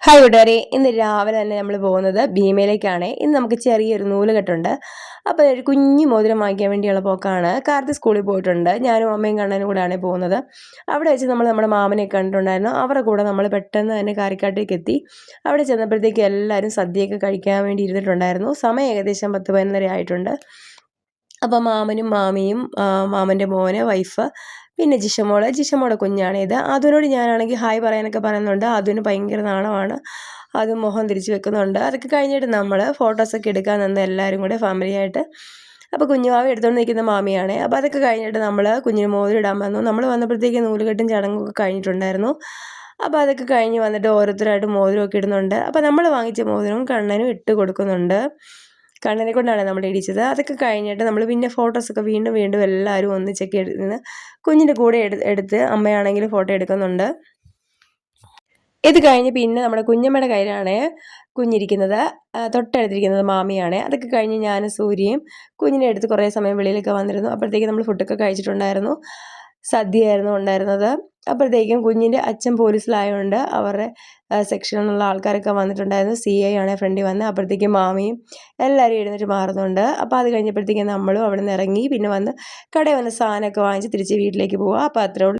Hi കൂട്ടുകാരെ, ഇന്ന് രാവിലെ തന്നെ നമ്മൾ പോകുന്നത് ഭീമയിലേക്കാണ്. ഇന്ന് നമുക്ക് ചെറിയൊരു നൂലുകെട്ടുണ്ട്. അപ്പോൾ ഒരു കുഞ്ഞു മോതിരം വാങ്ങിക്കാൻ വേണ്ടിയുള്ള പോക്കാണ്. കാർത്തി സ്കൂളിൽ പോയിട്ടുണ്ട്. ഞാനും അമ്മയും കണ്ണനും കൂടെയാണ് പോകുന്നത്. അവിടെ വെച്ച് നമ്മൾ നമ്മുടെ മാമനെ കണ്ടിട്ടുണ്ടായിരുന്നു. അവരുടെ കൂടെ നമ്മൾ പെട്ടെന്ന് തന്നെ കാരിക്കാട്ടേക്ക് എത്തി. അവിടെ ചെന്നപ്പോഴത്തേക്ക് എല്ലാവരും സദ്യയൊക്കെ കഴിക്കാൻ വേണ്ടി ഇരുന്നിട്ടുണ്ടായിരുന്നു. സമയം ഏകദേശം 10-11 ആയിട്ടുണ്ട്. അപ്പം മാമനും മാമിയും മാമൻ്റെ മോന് വൈഫ് പിന്നെ ജിഷമോളെ കുഞ്ഞാണ് ഇത്. അതിനോട് ഞാനാണെങ്കിൽ ഹായ് പറയാനൊക്കെ പറയുന്നുണ്ട്. അതിന് ഭയങ്കര നാണമാണ്. അതും മുഖം തിരിച്ച് വെക്കുന്നുണ്ട്. അതൊക്കെ കഴിഞ്ഞിട്ട് നമ്മൾ ഫോട്ടോസൊക്കെ എടുക്കാൻ നിന്ന് എല്ലാവരും കൂടെ ഫാമിലിയായിട്ട്. അപ്പോൾ കുഞ്ഞുവാവ എടുത്തുകൊണ്ട് നിൽക്കുന്ന മാമിയാണ്. അപ്പോൾ അതൊക്കെ കഴിഞ്ഞിട്ട് നമ്മൾ കുഞ്ഞിന് മോതിരിടാൻ വന്നു. നമ്മൾ വന്നപ്പോഴത്തേക്ക് നൂലുകെട്ടും ചടങ്ങൊക്കെ കഴിഞ്ഞിട്ടുണ്ടായിരുന്നു. അപ്പോൾ അതൊക്കെ കഴിഞ്ഞ് വന്നിട്ട് ഓരോരുത്തരായിട്ട് മോതിരമൊക്കെ ഇടുന്നുണ്ട്. അപ്പോൾ നമ്മൾ വാങ്ങിച്ച മോതിരവും കണ്ണനും ഇട്ട് കൊടുക്കുന്നുണ്ട്. കണ്ണനെ കൊണ്ടാണ് നമ്മൾ ഇടിച്ചത്. അതൊക്കെ കഴിഞ്ഞിട്ട് നമ്മൾ പിന്നെ ഫോട്ടോസൊക്കെ വീണ്ടും എല്ലാവരും ഒന്നിച്ചൊക്കെ എടുത്ത് കുഞ്ഞിൻ്റെ കൂടെ എടുത്ത് അമ്മയാണെങ്കിലും ഫോട്ടോ എടുക്കുന്നുണ്ട്. ഇത് കഴിഞ്ഞ് പിന്നെ നമ്മുടെ കുഞ്ഞമ്മയുടെ കയ്യിലാണ് കുഞ്ഞിരിക്കുന്നത്. തൊട്ടടുത്തിരിക്കുന്നത് മാമിയാണ്. അതൊക്കെ കഴിഞ്ഞ് ഞാനും സൂര്യയും കുഞ്ഞിനെ എടുത്ത് കുറേ സമയം വെളിയിലൊക്കെ വന്നിരുന്നു. അപ്പോഴത്തേക്കും നമ്മൾ ഫുഡൊക്കെ കഴിച്ചിട്ടുണ്ടായിരുന്നു. സദ്യയായിരുന്നു ഉണ്ടായിരുന്നത്. അപ്പോഴത്തേക്കും കുഞ്ഞിൻ്റെ അച്ഛൻ പോലീസിലായതുകൊണ്ട് അവരുടെ സെക്ഷനിലുള്ള ആൾക്കാരൊക്കെ വന്നിട്ടുണ്ടായിരുന്നു. CI ആണ് ഫ്രണ്ടിൽ വന്ന്. അപ്പോഴത്തേക്കും മാമിയും എല്ലാവരും എഴുന്നേറ്റ് മാറുന്നുണ്ട്. അപ്പോൾ അത് കഴിഞ്ഞപ്പോഴത്തേക്കും നമ്മളും അവിടെ നിന്ന് ഇറങ്ങി പിന്നെ വന്ന് കടയിൽ വന്ന് സാധനമൊക്കെ വാങ്ങിച്ച് തിരിച്ച് വീട്ടിലേക്ക് പോവുക. അപ്പോൾ അത്രേ ഉള്ളൂ.